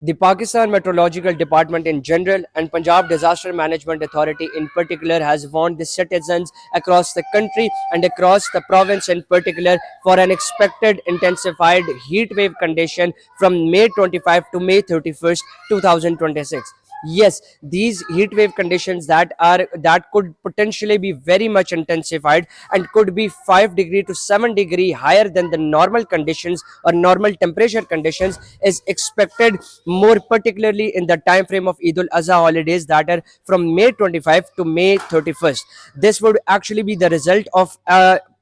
The Pakistan Meteorological Department in general and Punjab Disaster Management Authority in particular has warned the citizens across the country and across the province in particular for an expected intensified heat wave condition from May 25 to May 31st, 2026. Yes, these heat wave conditions that could potentially be very much intensified and could be 5 degree to 7 degree higher than the normal conditions or normal temperature conditions is expected, more particularly in the time frame of Eid al-Azha holidays that are from May 25 to May 31st. This would actually be the result of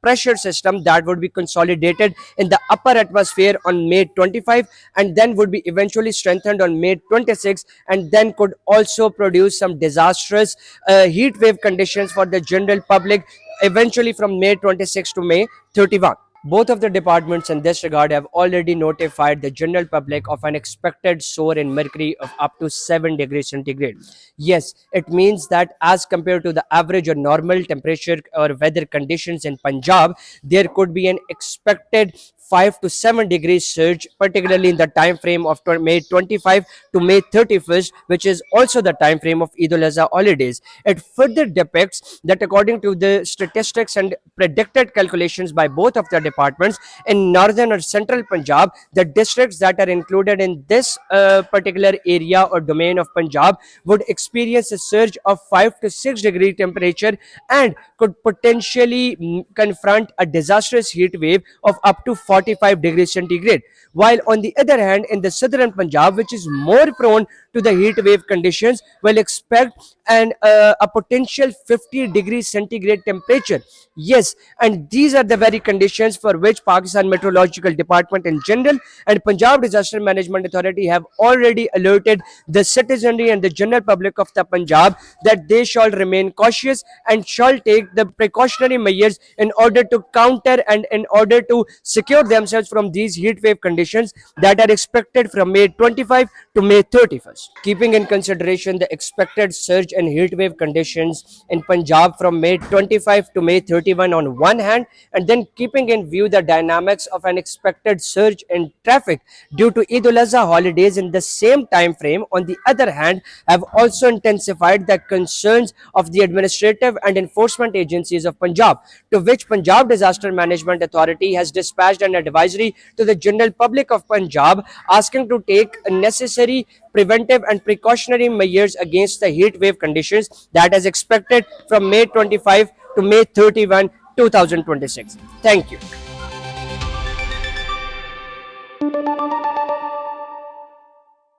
pressure system that would be consolidated in the upper atmosphere on May 25 and then would be eventually strengthened on May 26 and then could also produce some disastrous heat wave conditions for the general public eventually from May 26 to May 31. Both of the departments in this regard have already notified the general public of an expected soar in mercury of up to 7 degrees centigrade. Yes, it means that as compared to the average or normal temperature or weather conditions in Punjab, there could be an expected 5 to 7 degrees surge, particularly in the time frame of May 25 to May 31st, which is also the time frame of Eid al-Azha holidays. It further depicts that according to the statistics and predicted calculations by both of the departments in northern or central Punjab, the districts that are included in this particular area or domain of Punjab would experience a surge of 5 to 6 degree temperature and could potentially confront a disastrous heat wave of up to 45 degrees centigrade. While on the other hand, in the southern Punjab, which is more prone to the heat wave conditions, will expect a potential 50 degrees centigrade temperature. Yes, and these are the very conditions for which Pakistan Meteorological Department in general and Punjab Disaster Management Authority have already alerted the citizenry and the general public of the Punjab that they shall remain cautious and shall take the precautionary measures in order to counter and in order to secure themselves from these heat wave conditions that are expected from May 25 to May 31st. Keeping in consideration the expected surge in heat wave conditions in Punjab from May 25 to May 31 on one hand, and then keeping in view the dynamics of an expected surge in traffic due to Eid al-Azha holidays in the same time frame, on the other hand, have also intensified the concerns of the administrative and enforcement agencies of Punjab, to which Punjab Disaster Management Authority has dispatched an advisory to the general public of Punjab asking to take necessary preventive and precautionary measures against the heat wave conditions that is expected from May 25 to May 31, 2026. Thank you.